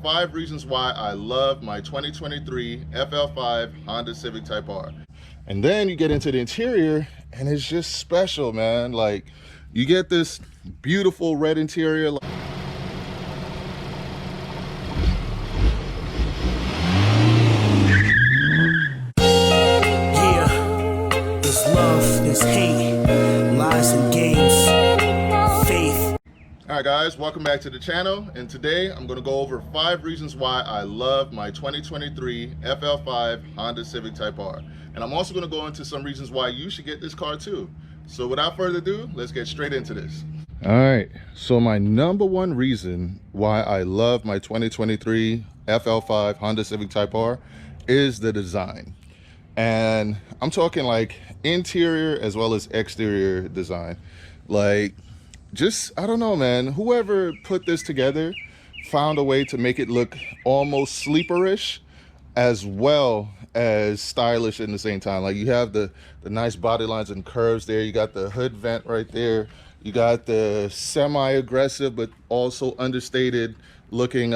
5 reasons why I love my 2023 FL5 Honda Civic Type R. And then you get into the interior and it's just special, man. Like, you get this beautiful red interior. Yeah, there's love, there's hate, lies and games, faith. Alright guys, welcome back to the channel, and today I'm going to go over 5 reasons why I love my 2023 FL5 Honda Civic Type R. And I'm also going to go into some reasons why you should get this car too. So without further ado, let's get straight into this. Alright, so my number one reason why I love my 2023 FL5 Honda Civic Type R is the design. And I'm talking like interior as well as exterior design. Like, just, I don't know, man, whoever put this together found a way to make it look almost sleeperish as well as stylish in the same time. Like, you have the nice body lines and curves there. You got the hood vent right there. You got the semi-aggressive but also understated looking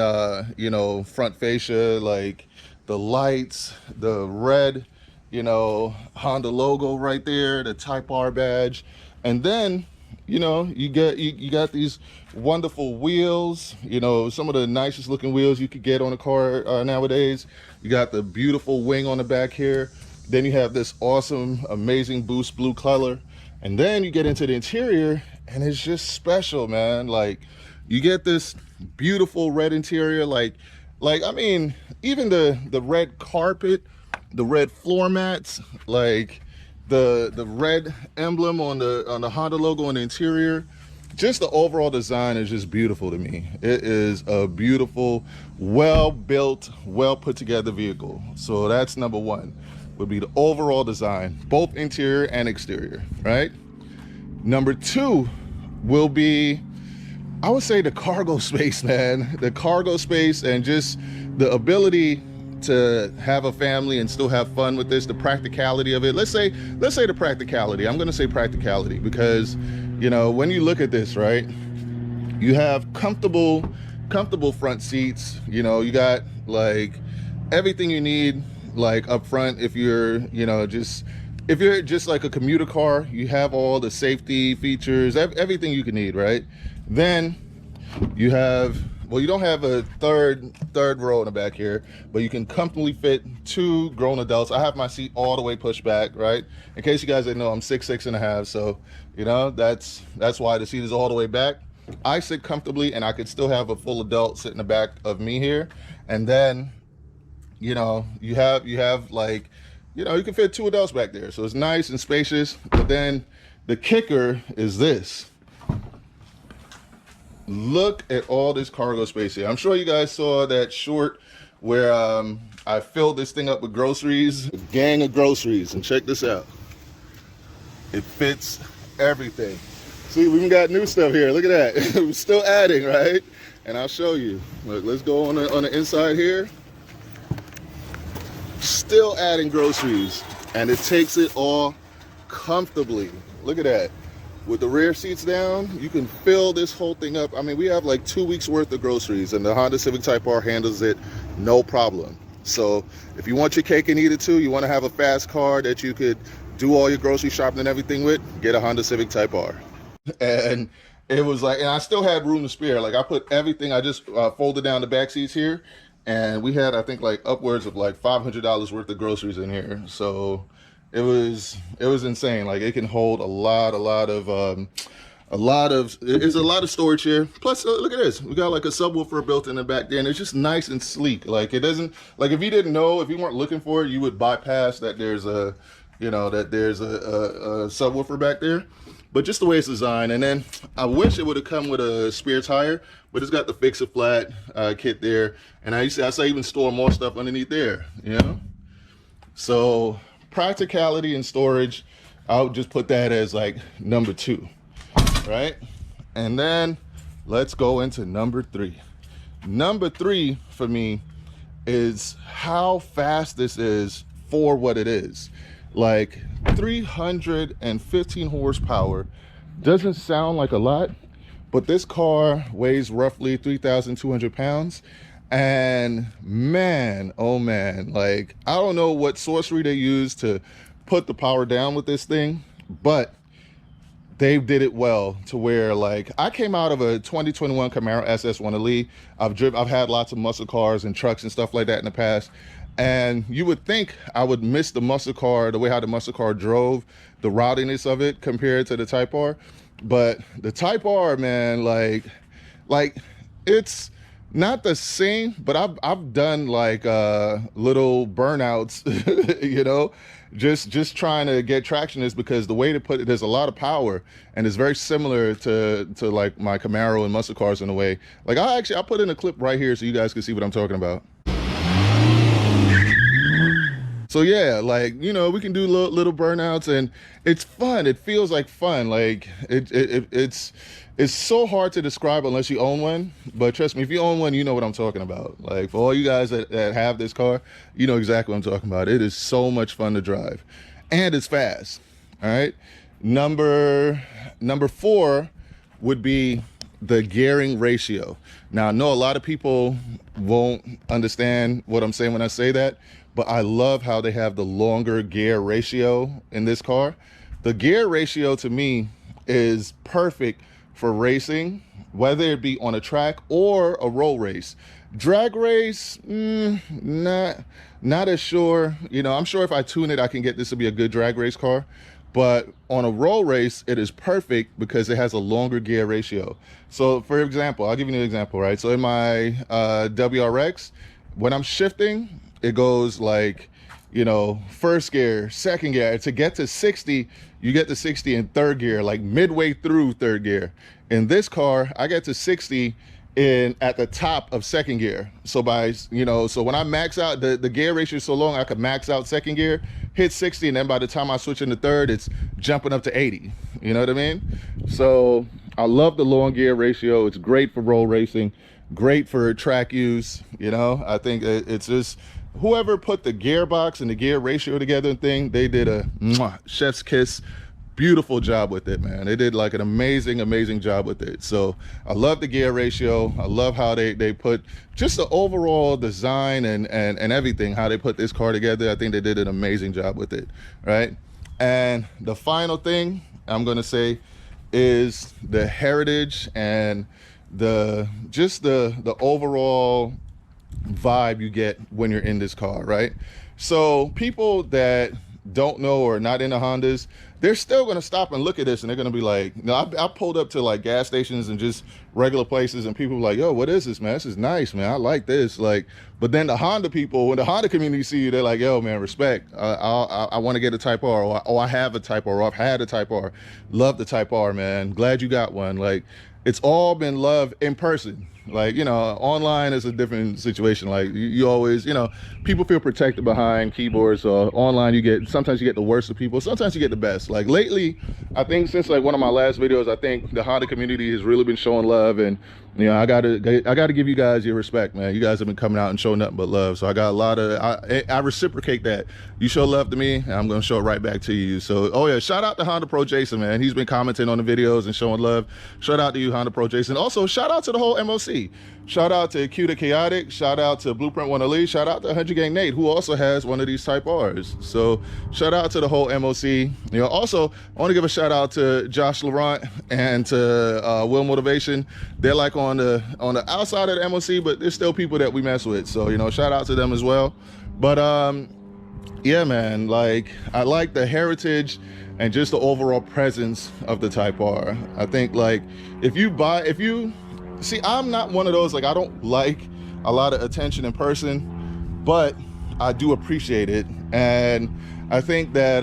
you know, front fascia, like the lights, the red, you know, Honda logo right there, the Type R badge. And then, you know, you got these wonderful wheels, you know, some of the nicest looking wheels you could get on a car nowadays. You got the beautiful wing on the back here. Then you have this awesome, amazing boost blue color. And then you get into the interior and it's just special, man. Like, you get this beautiful red interior. Like I mean, even the red carpet, the red floor mats, like the red emblem on the Honda logo on the interior, just the overall design is just beautiful to me. It is a beautiful, well built, well put together vehicle. So that's number one, would be the overall design, both interior and exterior, right? Number two will be, I would say, the cargo space, man. The cargo space and just the ability to have a family and still have fun with this, the practicality of it. Let's say the practicality. I'm gonna say practicality because, you know, when you look at this, right, you have comfortable front seats. You know, you got like everything you need, like up front. If you're, you know, if you're just like a commuter car, you have all the safety features, everything you can need, right? Then you have, well, you don't have a third row in the back here, but you can comfortably fit 2 grown adults. I have my seat all the way pushed back, right? In case you guys didn't know, I'm 6'6.5", so, you know, that's why the seat is all the way back. I sit comfortably and I could still have a full adult sit in the back of me here. And then, you know, you have like, you know, you can fit 2 adults back there. So it's nice and spacious. But then the kicker is this. Look at all this cargo space here. I'm sure you guys saw that short where I filled this thing up with groceries, a gang of groceries, and check this out. It fits everything. See, we even got new stuff here. Look at that. We're still adding, right? And I'll show you. Look, let's go on the inside here. Still adding groceries, and it takes it all comfortably. Look at that. With the rear seats down, you can fill this whole thing up. I mean, we have like 2 weeks worth of groceries, and the Honda Civic Type R handles it no problem. So if you want your cake and eat it too, you want to have a fast car that you could do all your grocery shopping and everything with, get a Honda Civic Type R. And it was like, and I still had room to spare. Like, I put everything, I just folded down the back seats here, and we had, I think, like upwards of like $500 worth of groceries in here. So it was insane. Like, it can hold a lot of storage here. Plus, look at this. We got like a subwoofer built in the back there, and it's just nice and sleek. Like, it doesn't, like, if you didn't know, if you weren't looking for it, you would bypass that there's a, you know, that there's a subwoofer back there. But just the way it's designed. And then I wish it would have come with a spare tire, but it's got the fix-it-flat kit there. And I say even store more stuff underneath there, you know? So practicality and storage, I'll just put that as like number 2, right? And then let's go into number 3. Number 3 for me is how fast this is for what it is. Like, 315 horsepower doesn't sound like a lot, but this car weighs roughly 3,200 pounds, And man, oh man, like I don't know what sorcery they use to put the power down with this thing, but they did it well to where, like, I came out of a 2021 Camaro SS1 Elite. I've had lots of muscle cars and trucks and stuff like that in the past. And you would think I would miss the muscle car, the way how the muscle car drove, the rowdiness of it compared to the Type R. But the Type R, man, like it's not the same, but I've done like little burnouts, you know, just trying to get traction is because the way to put it, there's a lot of power and it's very similar to like my Camaro and muscle cars in a way. Like I'll put in a clip right here so you guys can see what I'm talking about. So yeah, like, you know, we can do little burnouts and it's fun. It feels like fun. Like it's so hard to describe unless you own one. But trust me, if you own one, you know what I'm talking about. Like for all you guys that have this car, you know exactly what I'm talking about. It is so much fun to drive and it's fast. All right. Number 4 would be the gearing ratio. Now I know a lot of people won't understand what I'm saying when I say that, but I love how they have the longer gear ratio in this car. The gear ratio to me is perfect for racing, whether it be on a track or a roll race. Drag race, not as sure. You know, I'm sure if I tune it, I can get this to be a good drag race car. But on a roll race, it is perfect because it has a longer gear ratio. So for example, I'll give you an example, right? So in my WRX, when I'm shifting, it goes like, you know, first gear, second gear. To get to 60, you get to 60 in third gear, like midway through third gear. In this car, I get to 60 at the top of second gear. So so when I max out, the gear ratio is so long, I could max out second gear, hit 60, and then by the time I switch into third, it's jumping up to 80. You know what I mean? So I love the long gear ratio. It's great for roll racing, great for track use. You know, I think it's just, whoever put the gearbox and the gear ratio together and thing, they did a chef's kiss. Beautiful job with it, man. They did like an amazing job with it. So I love the gear ratio. I love how they put just the overall design and everything, how they put this car together. I think they did an amazing job with it, right? And the final thing I'm gonna say is the heritage and the overall vibe you get when you're in this car, right? So people that don't know or not into Hondas, they're still going to stop and look at this and they're going to be like, you know, I pulled up to like gas stations and just regular places and people were like, yo, what is this, man? This is nice, man. I like this. Like, but then the Honda people, when the Honda community see you, they're like, yo, man, respect. I want to get a Type R, or I have a Type R, or I've had a Type R. Love the Type R, man. Glad you got one. Like, it's all been love in person. Like, you know, online is a different situation. Like you always, you know, people feel protected behind keyboards. So online sometimes you get the worst of people. Sometimes you get the best. Like lately, I think since like one of my last videos, I think the Honda community has really been showing love, and you know, I gotta give you guys your respect, man. You guys have been coming out and showing nothing but love. So I got a lot of, I reciprocate that. You show love to me, and I'm gonna show it right back to you. So, oh yeah, shout out to Honda Pro Jason, man. He's been commenting on the videos and showing love. Shout out to you, Honda Pro Jason. Also, shout out to the whole MOC. Shout out to Q to Chaotic. Shout out to Blueprint 1 Elite. Shout out to 100 Gang Nate, who also has one of these Type Rs. So shout out to the whole MOC. You know, also I want to give a shout out to Josh Laurent and to Will Motivation. They're like on the outside of the MOC, but there's still people that we mess with. So, you know, shout out to them as well. But yeah, man, like I like the heritage and just the overall presence of the Type R. I think like if you see, I'm not one of those, like I don't like a lot of attention in person, but I do appreciate it. And I think that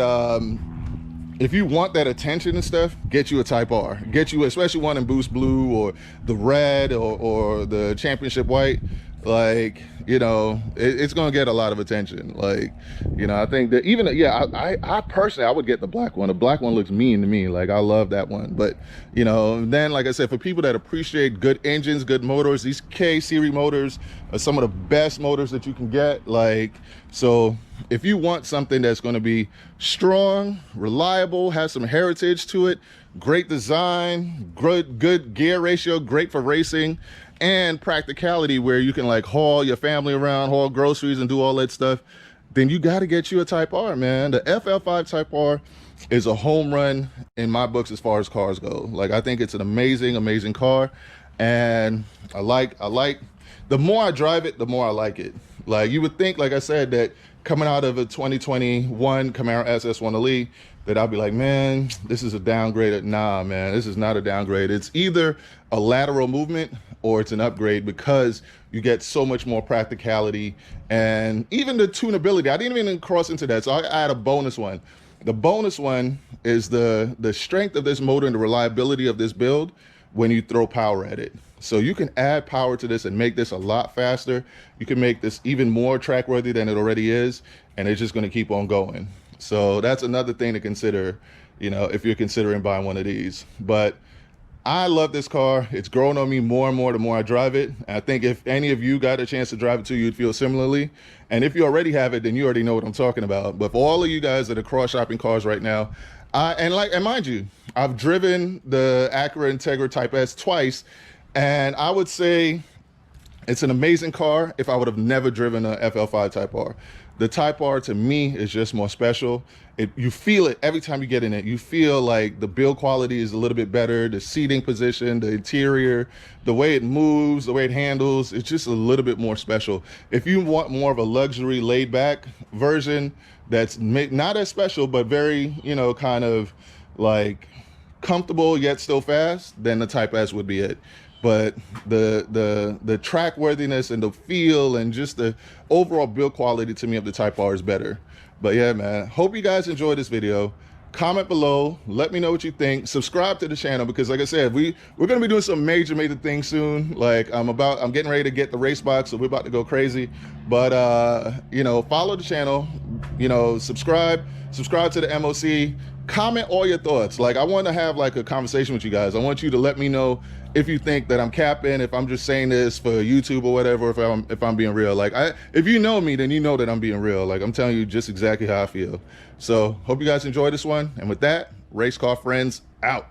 if you want that attention and stuff, get you a Type R. Get you, especially one in Boost Blue or the red or the Championship White. Like, you know, it's gonna get a lot of attention. Like, you know, I think that even, yeah, I personally, I would get the black one. The black one looks mean to me. Like, I love that one. But, you know, then, like I said, for people that appreciate good engines, good motors, these K-Series motors are some of the best motors that you can get. Like, so if you want something that's gonna be strong, reliable, has some heritage to it, great design, good gear ratio, great for racing, and practicality where you can like haul your family around, haul groceries and do all that stuff, then you got to get you a Type R, man. The FL5 Type R is a home run in my books as far as cars go. Like, I think it's an amazing car, and I like the more I drive it, the more I like it. Like, you would think, like I said, that coming out of a 2021 Camaro SS1 Elite, that I'd be like, man, this is a downgrade. Nah, man, this is not a downgrade. It's either a lateral movement or it's an upgrade, because you get so much more practicality and even the tunability. I didn't even cross into that, so I add a bonus one. The bonus one is the strength of this motor and the reliability of this build when you throw power at it. So you can add power to this and make this a lot faster. You can make this even more track worthy than it already is, and it's just going to keep on going. So that's another thing to consider, you know, if you're considering buying one of these. But I love this car. It's growing on me more and more the more I drive it. And I think if any of you got a chance to drive it too, you'd feel similarly. And if you already have it, then you already know what I'm talking about. But for all of you guys that are cross-shopping cars right now, and mind you, I've driven the Acura Integra Type S twice, and I would say it's an amazing car if I would have never driven a FL5 Type R. The Type R to me is just more special. You feel it every time you get in it. You feel like the build quality is a little bit better, the seating position, the interior, the way it moves, the way it handles, it's just a little bit more special. If you want more of a luxury laid back version that's not as special, but very, you know, kind of like comfortable yet still fast, then the Type S would be it. But the track worthiness and the feel and just the overall build quality to me of the Type R is better. But yeah, man, hope you guys enjoyed this video. Comment below, let me know what you think. Subscribe to the channel, because like I said, we're gonna be doing some major things soon. Like I'm getting ready to get the race box, so we're about to go crazy. But you know, follow the channel, you know, subscribe to the MOC, comment all your thoughts. Like, I want to have like a conversation with you guys. I want you to let me know if you think that I'm capping, if I'm just saying this for YouTube or whatever, if I'm being real. Like, if you know me, then you know that I'm being real. Like, I'm telling you just exactly how I feel. So hope you guys enjoy this one. And with that, race car friends out.